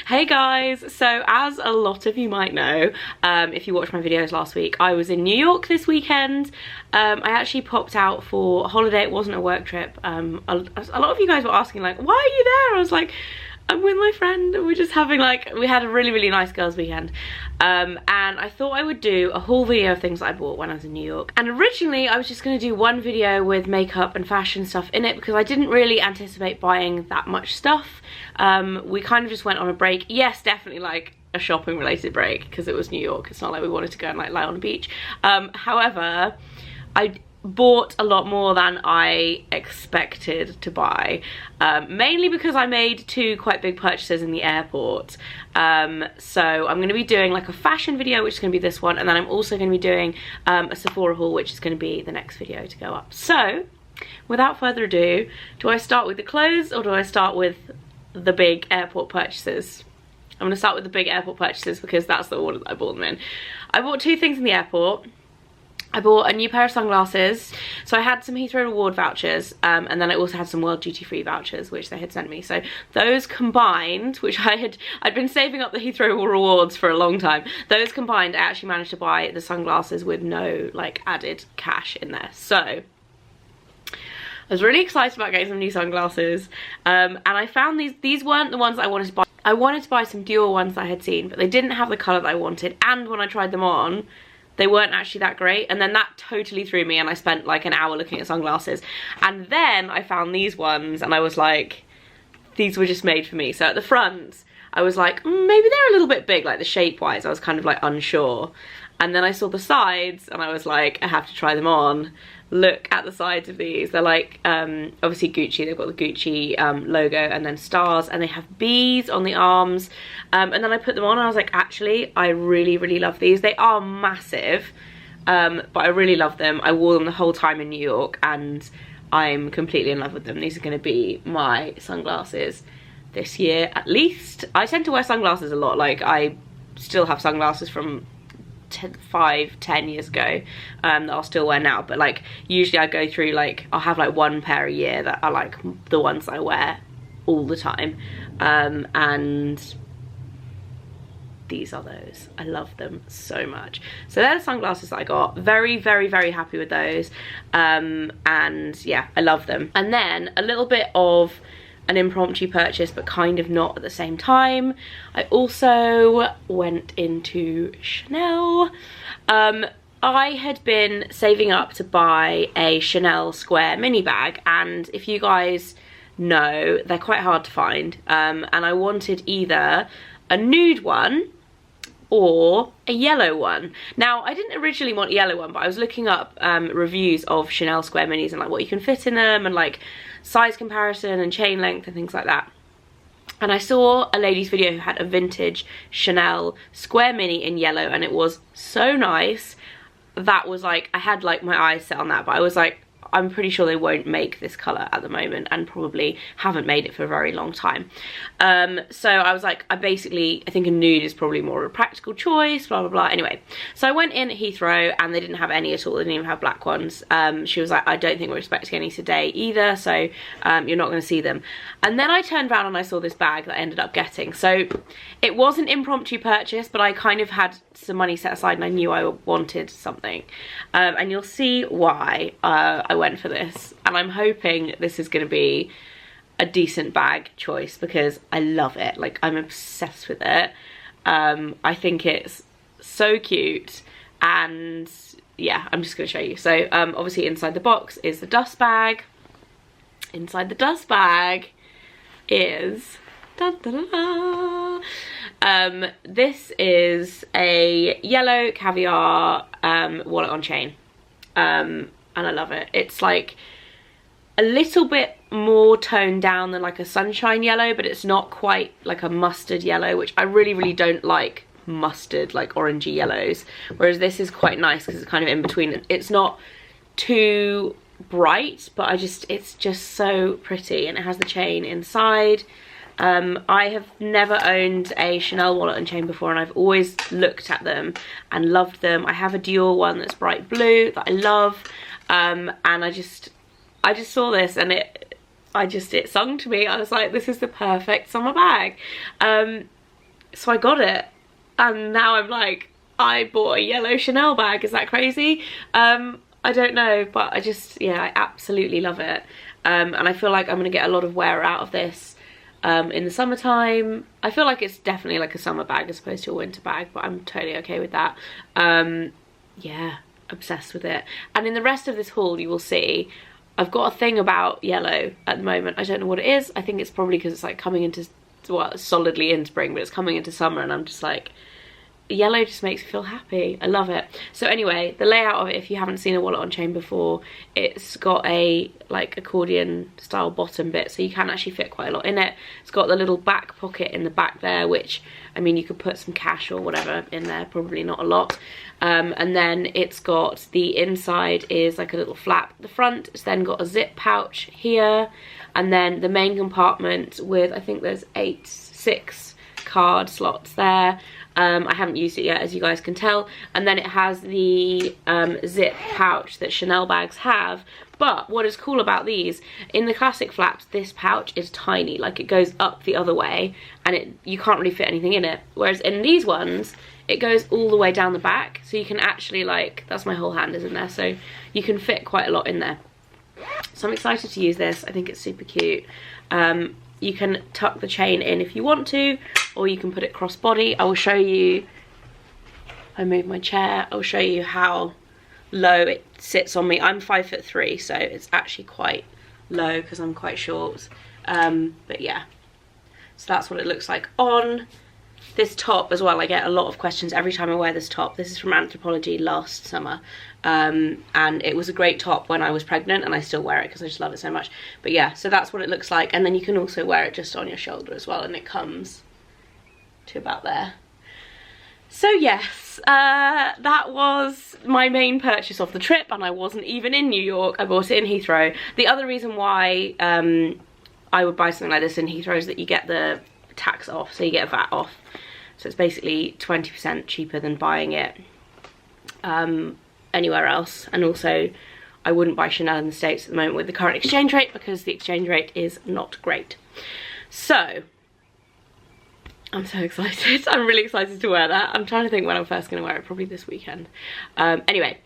Hey guys, so as a lot of you might know, if you watched my videos last week, I was in New York this weekend. I actually popped out for a holiday. It wasn't a work trip. A lot of you guys were asking like, why are you there? I was like, I'm with my friend and we're just having like, we had a really nice girls weekend. And I thought I would do a haul video of things that I bought when I was in New York. And originally I was just going to do one video with makeup and fashion stuff in it because I didn't really anticipate buying that much stuff. We kind of just went on a break. Yes, definitely like a shopping related break because it was New York. It's not like we wanted to go and like lie on the beach. However, I bought a lot more than I expected to buy, mainly because I made two quite big purchases in the airport. So I'm going to be doing like a fashion video, which is going to be this one, and then I'm also going to be doing a Sephora haul, which is going to be the next video to go up. So without further ado, do I start with the clothes or do I start with the big airport purchases? I'm going to start with the big airport purchases because that's the order that I bought them in. I bought two things in the airport. I bought a new pair of sunglasses. So I had some Heathrow Reward vouchers, and then I also had some World Duty Free vouchers, which they had sent me. So those combined, which I'd been saving up the Heathrow Rewards for a long time. Those combined, I actually managed to buy the sunglasses with no like added cash in there. So I was really excited about getting some new sunglasses, and I found these weren't the ones that I wanted to buy. I wanted to buy some Dior ones that I had seen, but they didn't have the colour that I wanted, and when I tried them on, they weren't actually that great, and then that totally threw me and I spent like an hour looking at sunglasses. And then I found these ones and I was like, these were just made for me. So at the front, I was like, maybe they're a little bit big, like the shape-wise. I was kind of like unsure. And then I saw the sides and I was like, I have to try them on. Look at the sides of these. They're like, obviously Gucci. They've got the Gucci logo and then stars, and they have bees on the arms. And then I put them on and I was like, actually, I really love these. They are massive, but I really love them. I wore them the whole time in New York and I'm completely in love with them. These are going to be my sunglasses this year, at least. I tend to wear sunglasses a lot. Like, I still have sunglasses from 5-10 years ago that I'll still wear now, but like usually I go through like, I'll have like one pair a year that are like the ones that I wear all the time, and these are those. I love them so much. So they're the sunglasses that I got. Very happy with those, and yeah, I love them. And then a little bit of an impromptu purchase, but kind of not at the same time. I also went into Chanel. I had been saving up to buy a Chanel square mini bag, and if you guys know, they're quite hard to find, and I wanted either a nude one or a yellow one. Now, I didn't originally want a yellow one, but I was looking up reviews of Chanel square minis and like what you can fit in them and like size comparison and chain length and things like that. And I saw a lady's video who had a vintage Chanel square mini in yellow, and it was so nice. That was like, I had like my eyes set on that, but I was like, I'm pretty sure they won't make this colour at the moment, and probably haven't made it for a very long time. So I was like, I think a nude is probably more of a practical choice, blah blah. Anyway, so I went in at Heathrow and they didn't have any at all. They didn't even have black ones. She was like, I don't think we're expecting any today either, so you're not going to see them. And then I turned around and I saw this bag that I ended up getting. So it was an impromptu purchase, but I kind of had some money set aside and I knew I wanted something, and you'll see why I went for this. And I'm hoping this is going to be a decent bag choice because I love it. Like, I'm obsessed with it. I think it's so cute, and yeah, I'm just going to show you. So obviously inside the box is the dust bag. Inside the dust bag is this is a yellow caviar wallet on chain, and I love it. It's like a little bit more toned down than like a sunshine yellow, but it's not quite like a mustard yellow, which I really don't like mustard, like orangey yellows, whereas this is quite nice because it's kind of in between. It's not too bright, but it's just so pretty, and it has the chain inside. I have never owned a Chanel wallet and chain before, and I've always looked at them and loved them. I have a Dior one that's bright blue that I love, and I just saw this and it sung to me. I was like, this is the perfect summer bag. so I got it, and now I'm like, I bought a yellow Chanel bag. Is that crazy? I don't know, but I just, yeah, I absolutely love it. And I feel like I'm gonna get a lot of wear out of this in the summertime. I feel like it's definitely like a summer bag as opposed to a winter bag, but I'm totally okay with that. Yeah, obsessed with it. And in the rest of this haul, you will see I've got a thing about yellow at the moment. I don't know what it is. I think it's probably because it's like coming into, well, solidly in spring, but it's coming into summer, and I'm just like, yellow just makes me feel happy. I love it. So anyway, the layout of it, if you haven't seen a wallet on chain before, it's got a like accordion style bottom bit, so you can actually fit quite a lot in it. It's got the little back pocket in the back there, which, I mean, you could put some cash or whatever in there, probably not a lot. And then it's got, the inside is like a little flap at the front. It's then got a zip pouch here, and then the main compartment with, I think there's 6 card slots there. I haven't used it yet, as you guys can tell. And then it has the zip pouch that Chanel bags have. But what is cool about these, in the classic flaps, this pouch is tiny. Like, it goes up the other way, and you can't really fit anything in it. Whereas in these ones, it goes all the way down the back. So you can actually, like, that's my whole hand is in there. So you can fit quite a lot in there. So I'm excited to use this. I think it's super cute. You can tuck the chain in if you want to, or you can put it crossbody. I will show you, I move my chair, I'll show you how low it sits on me. I'm 5'3", so it's actually quite low because I'm quite short. But yeah, so that's what it looks like on. This top as well, I get a lot of questions every time I wear this top. This is from Anthropologie last summer. And it was a great top when I was pregnant, and I still wear it because I just love it so much. But yeah, so that's what it looks like. And then you can also wear it just on your shoulder as well, and it comes to about there. So yes, that was my main purchase of the trip, and I wasn't even in New York. I bought it in Heathrow. The other reason why I would buy something like this in Heathrow is that you get the tax off, so you get VAT off. So it's basically 20% cheaper than buying it anywhere else. And also, I wouldn't buy Chanel in the States at the moment with the current exchange rate, because the exchange rate is not great. So I'm so excited. I'm really excited to wear that. I'm trying to think when I'm first going to wear it, probably this weekend. Anyway,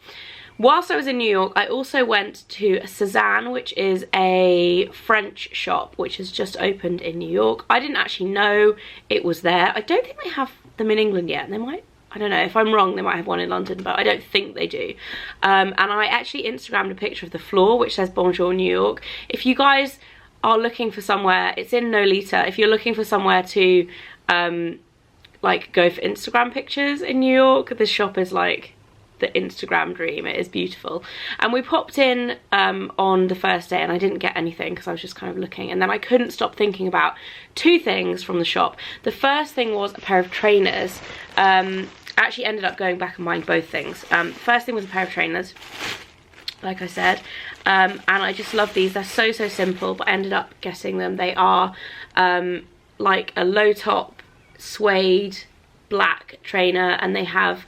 whilst I was in New York, I also went to Sezane, which is a French shop which has just opened in New York. I didn't actually know it was there. I don't think they have them in England yet. They might, I don't know, if I'm wrong, they might have one in London, but I don't think they do. And I actually Instagrammed a picture of the floor, which says Bonjour New York. If you guys are looking for somewhere, it's in Nolita. If you're looking for somewhere to like go for Instagram pictures in New York, this shop is like the Instagram dream. It is beautiful. And we popped in on the first day, and I didn't get anything because I was just kind of looking, and then I couldn't stop thinking about 2 things from the shop. The first thing was a pair of trainers. I actually ended up going back and buying both things. First thing was a pair of trainers, like I said, and I just love these. They're so simple, but I ended up getting them. They are like a low top suede black trainer, and they have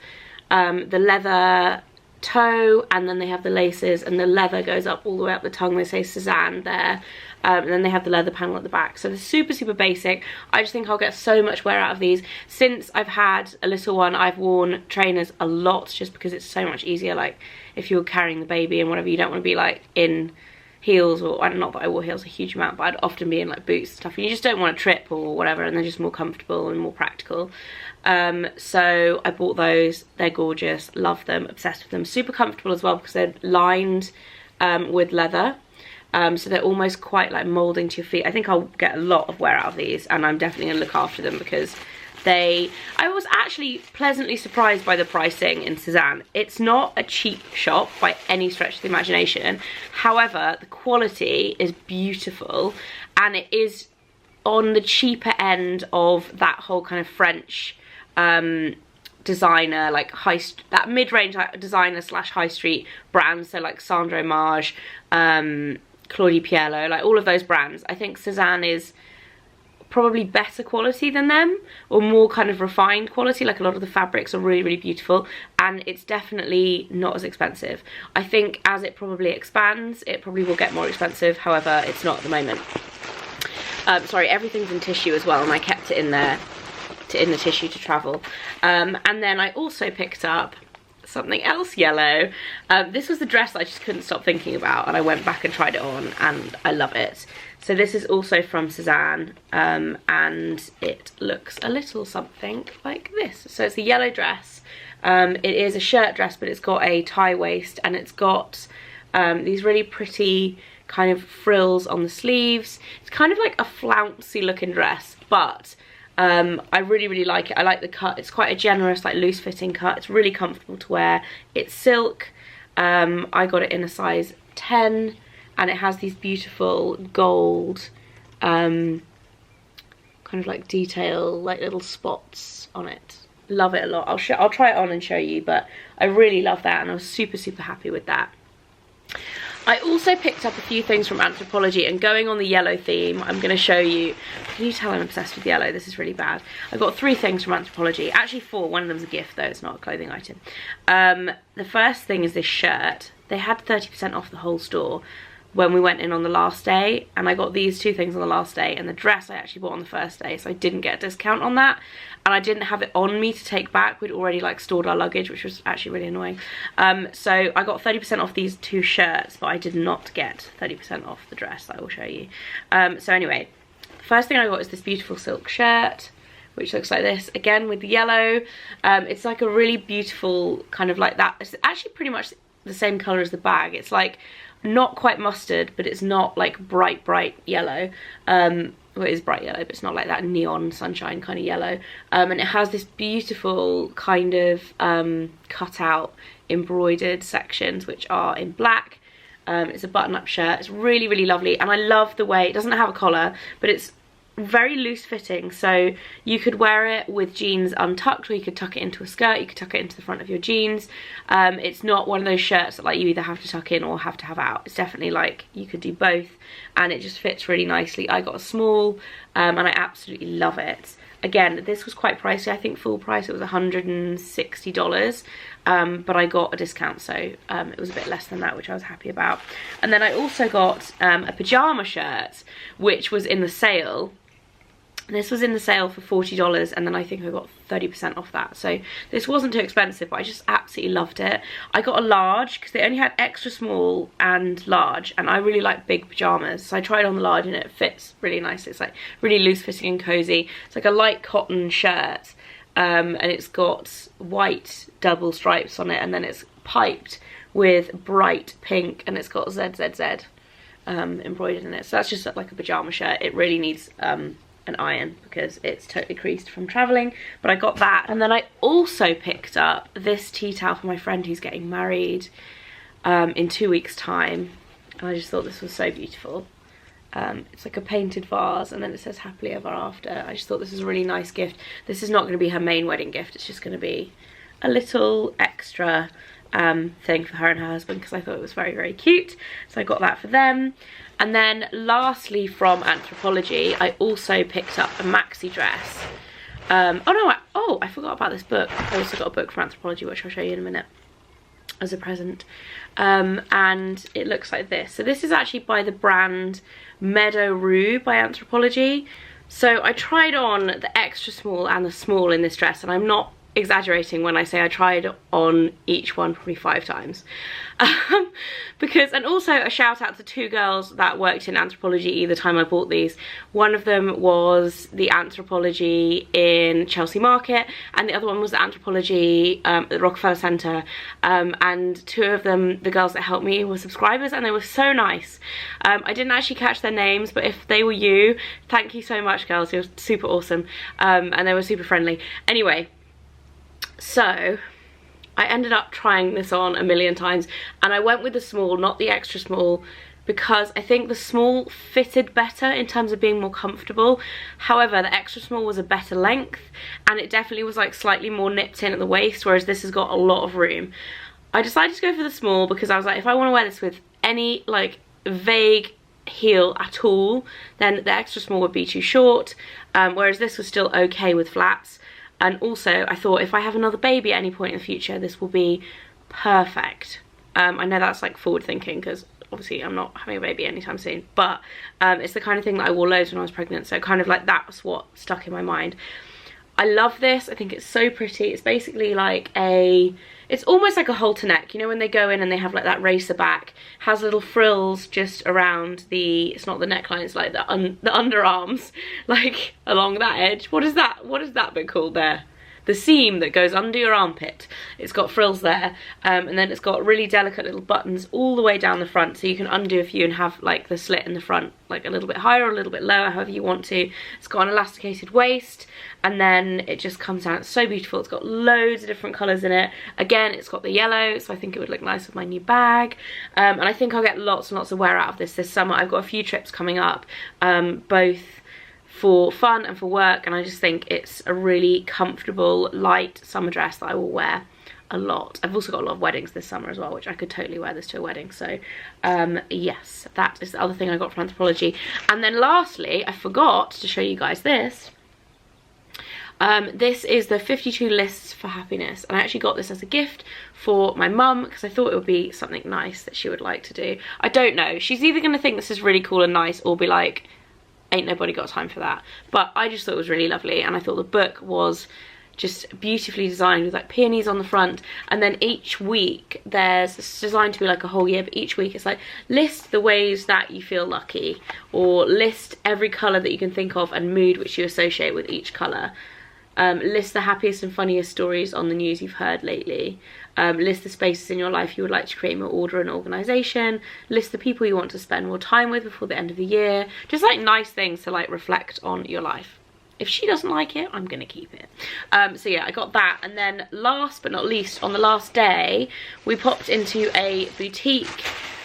the leather toe, and then they have the laces, and the leather goes up all the way up the tongue. They say Suzane there, and then they have the leather panel at the back. So they're super basic. I just think I'll get so much wear out of these. Since I've had a little one, I've worn trainers a lot, just because it's so much easier. Like, if you're carrying the baby and whatever, you don't want to be like in heels, or not that I wore heels a huge amount, but I'd often be in like boots and stuff, and you just don't want to trip or whatever, and they're just more comfortable and more practical. So I bought those. They're gorgeous, love them, obsessed with them. Super comfortable as well, because they're lined with leather, so they're almost quite like molding to your feet. I think I'll get a lot of wear out of these, and I'm definitely gonna look after them, because I was actually pleasantly surprised by the pricing in Sezane. It's not a cheap shop by any stretch of the imagination. However, the quality is beautiful, and it is on the cheaper end of that whole kind of French designer, like that mid-range like designer / high street brands. So like Sandro Marge, Claudie Pierlot, like all of those brands. I think Sezane is probably better quality than them, or more kind of refined quality. Like, a lot of the fabrics are really beautiful, and it's definitely not as expensive. I think as it probably expands, it probably will get more expensive. However, it's not at the moment. Sorry, everything's in tissue as well, and I kept it in there in the tissue to travel. And then I also picked up something else yellow. This was the dress that I just couldn't stop thinking about, and I went back and tried it on, and I love it. So this is also from Sezane, and it looks a little something like this. So it's a yellow dress. It is a shirt dress, but it's got a tie waist, and it's got these really pretty kind of frills on the sleeves. It's kind of like a flouncy looking dress, but I really like it. I like the cut. It's quite a generous, like loose fitting cut. It's really comfortable to wear. It's silk. I got it in a size 10, and it has these beautiful gold kind of like detail, like little spots on it. Love it a lot. I'll try it on and show you, but I really love that, and I was super happy with that. I also picked up a few things from Anthropologie, and going on the yellow theme, I'm going to show you. Can you tell I'm obsessed with yellow? This is really bad. I got 3 things from Anthropologie. Actually 4. One of them's a gift though, it's not a clothing item. The first thing is this shirt. They had 30% off the whole store when we went in on the last day, and I got these 2 things on the last day, and the dress I actually bought on the first day, so I didn't get a discount on that, and I didn't have it on me to take back. We'd already like stored our luggage, which was actually really annoying. So I got 30% off these 2 shirts, but I did not get 30% off the dress that I will show you. So anyway, the first thing I got is this beautiful silk shirt, which looks like this, again with the yellow. It's like a really beautiful kind of like that. It's actually pretty much the same colour as the bag. It's like not quite mustard, but it's not like bright yellow. Well, it is bright yellow, but it's not like that neon sunshine kind of yellow. And it has this beautiful kind of cut out embroidered sections, which are in black. It's a button-up shirt. It's really lovely, and I love the way it doesn't have a collar, but it's very loose fitting, so you could wear it with jeans untucked, or you could tuck it into a skirt. You could tuck it into the front of your jeans. It's not one of those shirts that like you either have to tuck in or have to have out. It's definitely like you could do both, and it just fits really nicely. I got a small, and I absolutely love it. Again, this was quite pricey. I think full price it was $160, but I got a discount, so it was a bit less than that, which I was happy about. And then I also got a pyjama shirt, which was in the sale. This was in the sale for $40, and then I think I got 30% off that. So this wasn't too expensive, but I just absolutely loved it. I got a large because they only had extra small and large, and I really like big pajamas. So I tried on the large, and it fits really nicely. It's like really loose fitting and cozy. It's like a light cotton shirt, and it's got white double stripes on it, and then it's piped with bright pink, and it's got ZZZ embroidered in it. So that's just like a pajama shirt. It really needs an iron because it's totally creased from traveling, but I got that. And then I also picked up this tea towel for my friend who's getting married in 2 weeks time, and I just thought this was so beautiful. It's like a painted vase, and then it says happily ever after. I just thought this was a really nice gift. This is not going to be her main wedding gift, it's just going to be a little extra thing for her and her husband, because I thought it was very cute, so I got that for them. And then lastly, from Anthropologie, I also picked up a maxi dress. I forgot about this book. I also got a book from Anthropologie, which I'll show you in a minute, as a present. And it looks like this. So this is actually by the brand Meadow Rue by Anthropologie. So I tried on the extra small and the small in this dress, and I'm not exaggerating when I say I tried on each one probably 5 times. And also a shout out to 2 girls that worked in Anthropologie the time I bought these. One of them was the Anthropologie in Chelsea Market, and the other one was the Anthropologie at the Rockefeller Centre, and 2 of them, the girls that helped me, were subscribers, and they were so nice. I didn't actually catch their names, but if they were you, thank you so much, girls. You're super awesome, and they were super friendly. Anyway, so I ended up trying this on a million times, and I went with the small, not the extra small, because I think the small fitted better in terms of being more comfortable. However, the extra small was a better length, and it definitely was like slightly more nipped in at the waist, whereas this has got a lot of room. I decided to go for the small because I was like, if I want to wear this with any like vague heel at all, then the extra small would be too short, whereas this was still okay with flats. And also, I thought if I have another baby at any point in the future, this will be perfect. I know that's like forward thinking, because obviously I'm not having a baby anytime soon, but it's the kind of thing that I wore loads when I was pregnant, so kind of like that's what stuck in my mind. I love this. I think it's so pretty. It's basically like a, it's almost like a halter neck. You know when they go in and they have like that racer back, has little frills just around the, it's not the neckline, it's like the underarms, like along that edge. What is that bit called there? The seam that goes under your armpit. It's got frills there, and then it's got really delicate little buttons all the way down the front, so you can undo a few and have like the slit in the front like a little bit higher or a little bit lower, however you want to. It's got an elasticated waist, and then it just comes out. It's so beautiful. It's got loads of different colours in it. Again, it's got the yellow, so I think it would look nice with my new bag. And I think I'll get lots and lots of wear out of this summer. I've got a few trips coming up, both for fun and for work, and I just think it's a really comfortable, light summer dress that I will wear a lot. I've also got a lot of weddings this summer as well, which I could totally wear this to a wedding. So yes, that is the other thing I got from Anthropologie. And then lastly, I forgot to show you guys this. This is the 52 lists for happiness, and I actually got this as a gift for my mum because I thought it would be something nice that she would like to do. I don't know, she's either going to think this is really cool and nice or be like, ain't nobody got time for that. But I just thought it was really lovely, and I thought the book was just beautifully designed with like peonies on the front, and then each week it's designed to be like a whole year, but each week it's like list the ways that you feel lucky, or list every colour that you can think of and mood which you associate with each colour. List the happiest and funniest stories on the news you've heard lately. List the spaces in your life you would like to create more order and organisation. List the people you want to spend more time with before the end of the year. Just like nice things to like reflect on your life. If she doesn't like it, I'm gonna keep it. So yeah, I got that. And then last but not least, on the last day, we popped into a boutique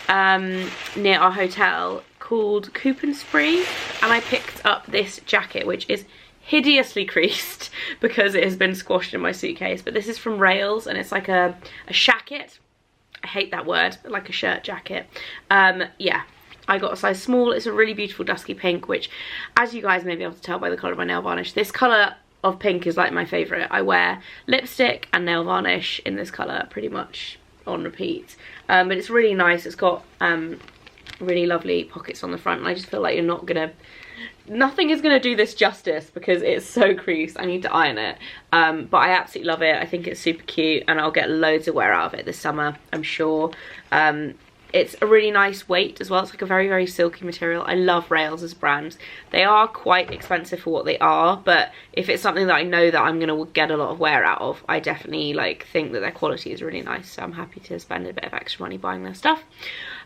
near our hotel called Coop and Spree, and I picked up this jacket, which is hideously creased because it has been squashed in my suitcase, but this is from Rails, and it's like a shacket. I hate that word, but like a shirt jacket. Yeah, I got a size small. It's a really beautiful dusky pink, which, as you guys may be able to tell by the colour of my nail varnish, this colour of pink is like my favourite. I wear lipstick and nail varnish in this colour pretty much on repeat, but it's really nice. It's got really lovely pockets on the front, and I just feel like nothing is gonna do this justice because it's so creased. I need to iron it, but I absolutely love it. I think it's super cute, and I'll get loads of wear out of it this summer, I'm sure. It's a really nice weight as well. It's like a very, very silky material. I love Rails as brands. They are quite expensive for what they are, but if it's something that I know that I'm gonna get a lot of wear out of, I definitely like think that their quality is really nice, so I'm happy to spend a bit of extra money buying their stuff.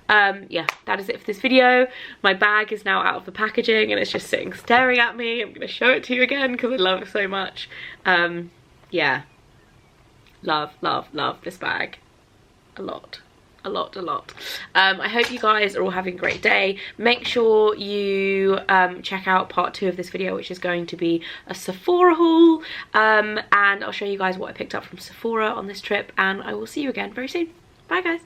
Yeah, that is it for this video. My bag is now out of the packaging and it's just sitting staring at me. I'm gonna show it to you again because I love it so much. Yeah, love this bag a lot. I hope you guys are all having a great day. Make sure you check out part 2 of this video, which is going to be a Sephora haul, and I'll show you guys what I picked up from Sephora on this trip, and I will see you again very soon. Bye guys.